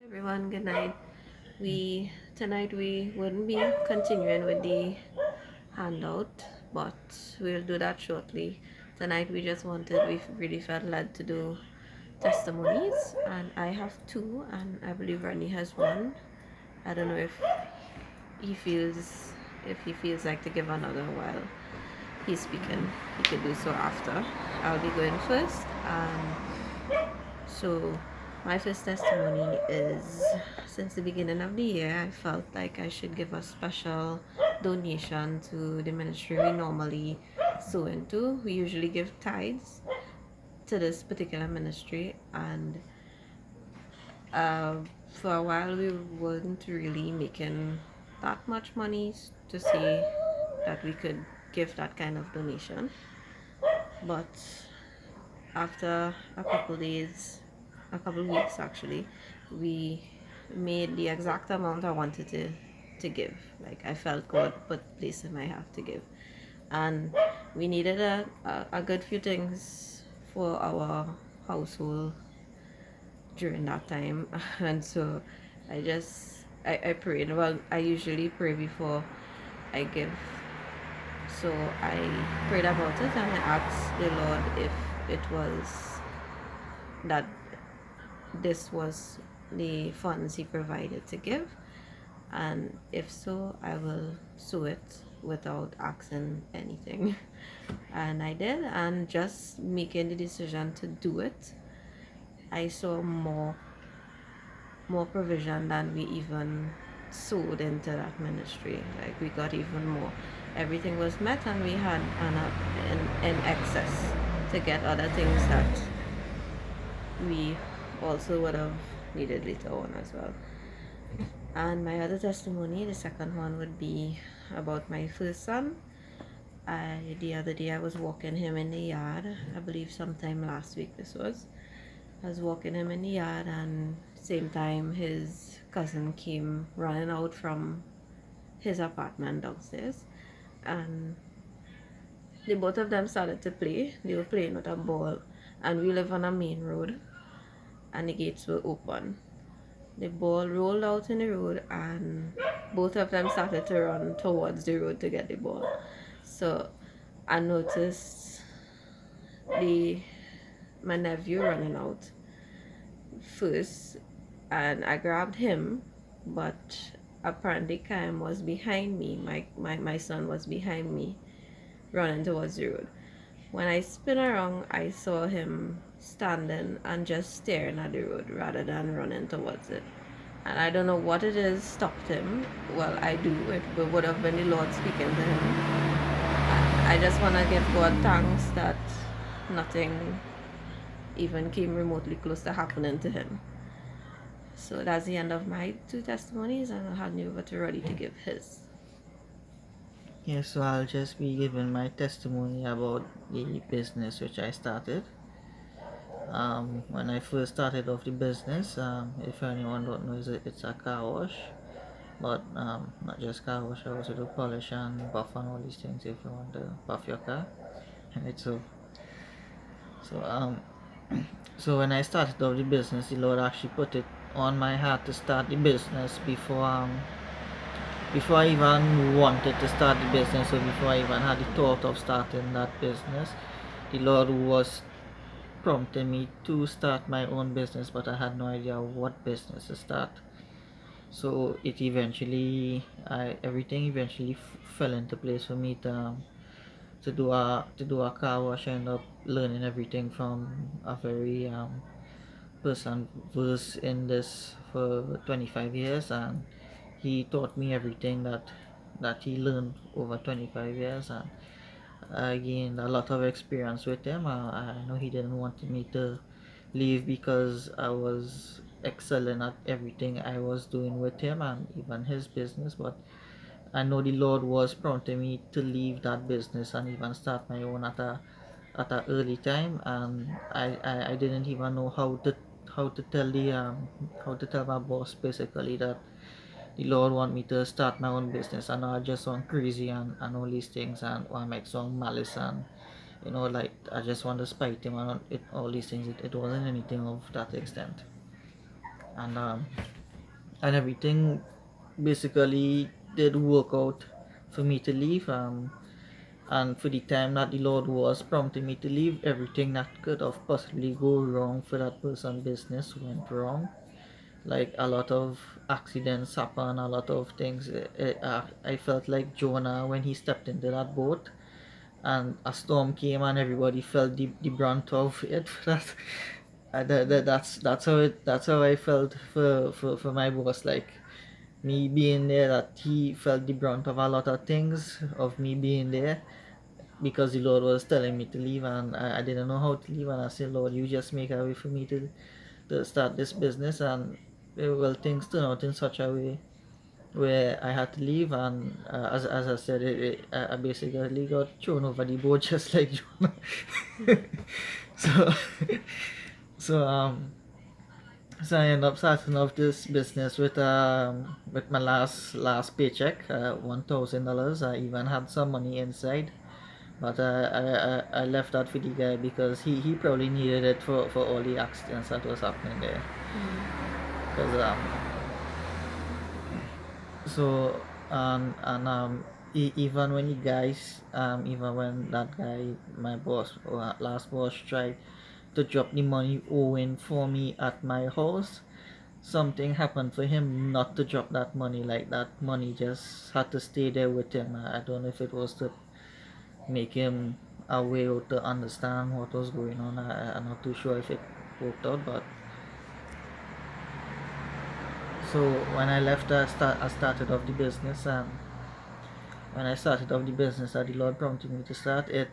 Everyone, good night. Tonight we wouldn't be continuing with the handout, but we'll do that shortly. Tonight we really felt led to do testimonies, and I have two, and I believe Ronnie has one. I don't know he feels if he feels like to give another while he's speaking. He could do so after. I'll be going first. So, my first testimony is since the beginning of the year, I felt like I should give a special donation to the ministry we normally sow into. We usually give tithes to this particular ministry, and uh, for a while, we weren't really making that much money to say that we could give that kind of donation. But after a couple weeks actually, we made the exact amount I wanted to give. Like I felt God put place in my heart to give, and we needed a good few things for our household during that time, and so I prayed. Well, I usually pray before I give, so I prayed about it and I asked the Lord if it was that this was the funds he provided to give, and if so, I will sue it without asking anything. And I did, and just making the decision to do it, I saw more provision than we even sowed into that ministry. Like we got even more. Everything was met, and we had in excess to get other things that we also would have needed later on as well. And my other testimony, the second one, would be about my first son. The other day I was walking him in the yard. I believe sometime last week this was. I was walking him in the yard, and same time his cousin came running out from his apartment downstairs, and the both of them started to play. They were playing with a ball, and we live on a main road, and the gates were open. The ball rolled out in the road, and both of them started to run towards the road to get the ball. So I noticed the my nephew running out first, and I grabbed him, but apparently Kaim was behind me. My son was behind me running towards the road. When I spin around, I saw him standing and just staring at the road rather than running towards it. And I don't know what it is stopped him. Well, I do. It would have been the Lord speaking to him. I just want to give God thanks that nothing even came remotely close to happening to him. So that's the end of my two testimonies, and I'll hand you over to Roddy to give his. Yeah, so I'll just be giving my testimony about the business which I started. When I first started off the business, if anyone don't know, it's a car wash, but not just car wash. I also do polish and buff and all these things if you want to buff your car. Right, so so when I started off the business, the Lord actually put it on my heart to start the business before I even wanted to start the business, or before I even had the thought of starting that business. The Lord was prompting me to start my own business, but I had no idea what business to start. So everything eventually fell into place for me to do a car wash. I ended up learning everything from a very person versed in this for 25 years, and he taught me everything that he learned over 25 years, and I gained a lot of experience with him. I know he didn't want me to leave because I was excelling at everything I was doing with him and even his business, but I know the Lord was prompting me to leave that business and even start my own at a early time, and I didn't even know how to tell how to tell my boss basically that the Lord want me to start my own business, and I just sound crazy and all these things, and I make some malice, and like I just want to spite him and all these things. It wasn't anything of that extent. And and everything basically did work out for me to leave. And for the time that the Lord was prompting me to leave, everything that could have possibly go wrong for that person's business went wrong. Like a lot of accidents happen, a lot of things. I felt like Jonah when he stepped into that boat and a storm came and everybody felt the brunt of it. That's how I felt for my boss. Like me being there, that he felt the brunt of a lot of things of me being there because the Lord was telling me to leave and I didn't know how to leave, and I said, Lord, you just make a way for me to start this business. And well, things turned out in such a way where I had to leave, and as I said, I basically got thrown over the boat just like Jonah. so so so I ended up starting off this business with my last paycheck, $1,000. I even had some money inside, but I left that for the guy because he probably needed it for all the accidents that was happening there. Because so even when the guys even when that guy, my boss, or last boss, tried to drop the money owing for me at my house, something happened for him not to drop that money. Like that money just had to stay there with him. I don't know if it was to make him aware or to understand what was going on. I'm not too sure if it worked out, but so when I left, I started off the business, and when I started off the business that the Lord prompted me to start, it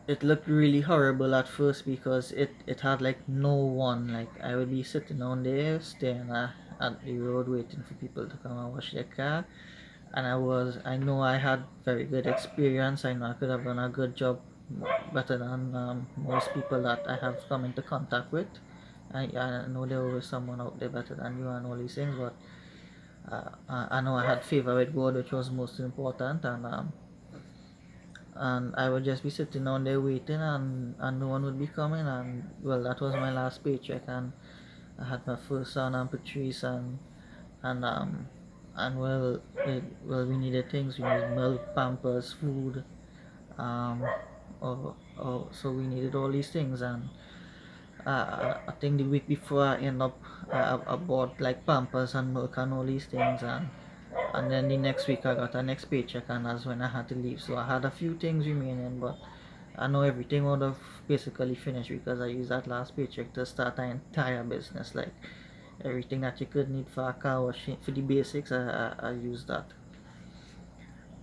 it looked really horrible at first because it had like no one. Like I would be sitting down there staring at the road waiting for people to come and wash their car, and I know I had very good experience. I know I could have done a good job, better than most people that I have come into contact with. I know there was someone out there better than you and all these things, but I know I had favor with God, which was most important. And I would just be sitting down there waiting, and no one would be coming. And well, that was my last paycheck, and I had my first son and Patrice, and well, we needed things. We needed milk, pampers, food, um so we needed all these things. And I think the week before I end up, I bought like pampers and milk and all these things. And then the next week I got a next paycheck, and that's when I had to leave. So I had a few things remaining, but I know everything would have basically finished because I used that last paycheck to start an entire business. Like everything that you could need for a car wash, for the basics, I used that.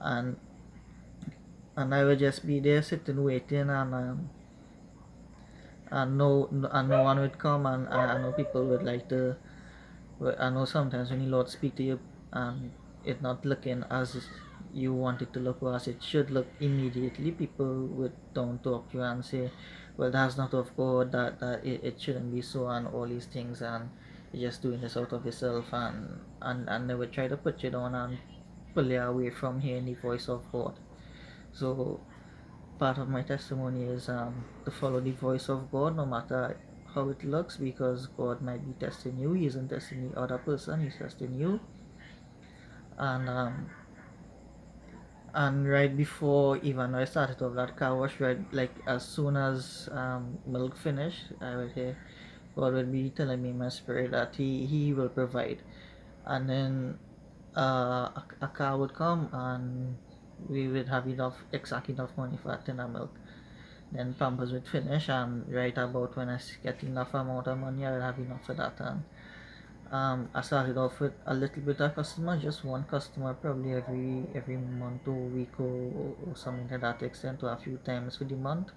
And I would just be there sitting waiting, and no one would come. And I know people would like to. I know sometimes when the Lord speak to you, and it not looking as you want it to look or as it should look immediately, people would don't talk to you and say, well, that's not of God, that it shouldn't be so, and all these things, and you're just doing this out of yourself. And they would try to put you down and pull you away from hearing the voice of God. So part of my testimony is to follow the voice of God no matter how it looks, because God might be testing you. He isn't testing the other person, He's testing you. And right before even I started off that car wash, right, like as soon as milk finished, I would hear God would be telling me in my spirit that He will provide. And then a car would come, and we would have exact enough money for a tin of milk. Then Pampers would finish, and right about when I get enough amount of money, I will have enough for that. And I started off with a little bit of customer, just one customer, probably every month or week, or something to that extent, or a few times for the month,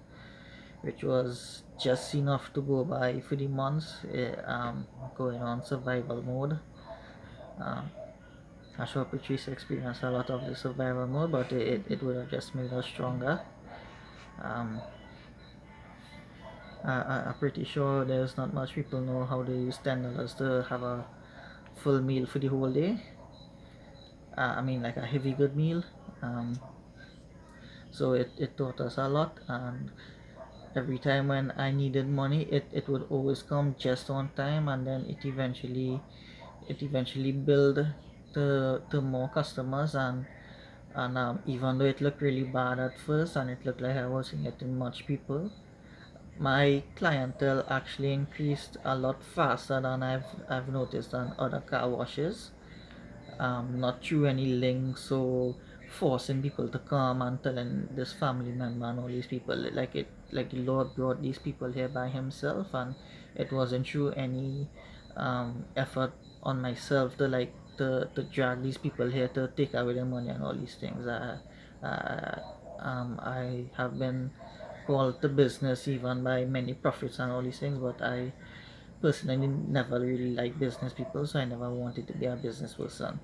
which was just enough to go by for the months. Going on survival mode. Um, I'm sure Patrice experienced a lot of the survival mode, but it would have just made us stronger. Um, I'm pretty sure there's not much people know how to use $10 to have a full meal for the whole day. I mean, like a heavy good meal. Um, so it taught us a lot. And every time when I needed money, it would always come just on time, and then it eventually it eventually built to more customers, and even though it looked really bad at first and it looked like I wasn't getting much people, my clientele actually increased a lot faster than I've noticed on other car washes. Not through any links or forcing people to come and telling this family member and all these people, like the Lord brought these people here by himself, and it wasn't through any effort on myself to to drag these people here to take away their money and all these things. Uh, I have been called to business even by many prophets and all these things, but I personally never really liked business people, so I never wanted to be a business person.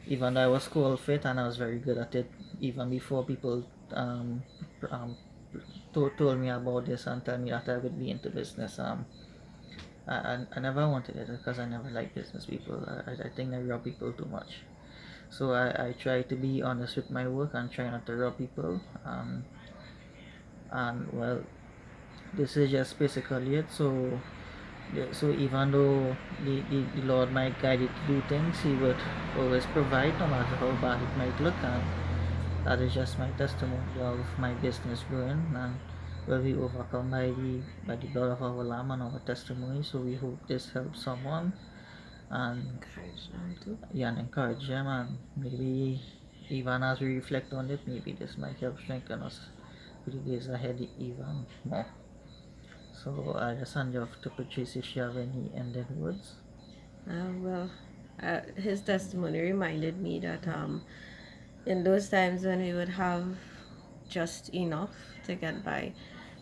Even though I was school fit and I was very good at it, even before people um, told me about this and told me that I would be into business. I never wanted it because I never liked business people. I think they rob people too much. So I try to be honest with my work and try not to rob people. And well, this is just basically it. So yeah, so even though the Lord might guide you to do things, He would always provide no matter how bad it might look, and that is just my testimony of my business growing and will be overcome by the blood of our Lamb and our testimony. So we hope this helps someone and Encourage them too. yeah, and encourage them, and maybe even as we reflect on it, maybe this might help strengthen us for the days ahead even more. So I just hand you off to Patrice if you have any ending words. Well, his testimony reminded me that in those times when we would have just enough to get by,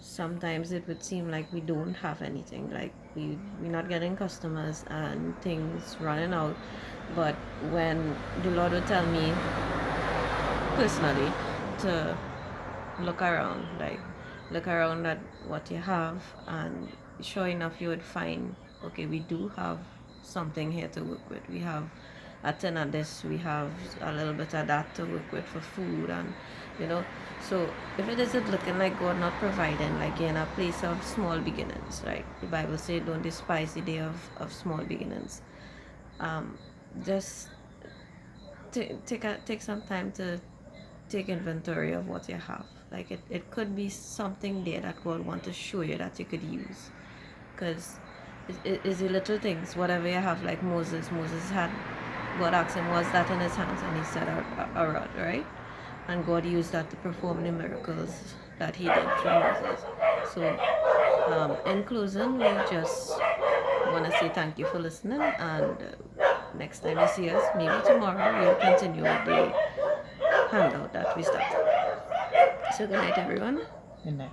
sometimes it would seem like we don't have anything. Like we're not getting customers and things running out. But when the Lord would tell me personally to look around at what you have, and sure enough you would find, okay, we do have something here to work with. We have a tin of this, we have a little bit of that to work with for food, and you know. So if it isn't looking like God not providing, like you're in a place of small beginnings, right? The Bible says don't despise the day of small beginnings. Just take some time to take inventory of what you have. Like it could be something there that God wants to show you that you could use. Because it's the little things, whatever you have. Like Moses had, God asked him, what's that in his hands? And he said, a rod, right? And God used that to perform the miracles that he did through Moses. So, in closing, we just want to say thank you for listening. And next time you see us, maybe tomorrow, we'll continue with the handout that we started. So good night, everyone. Good night.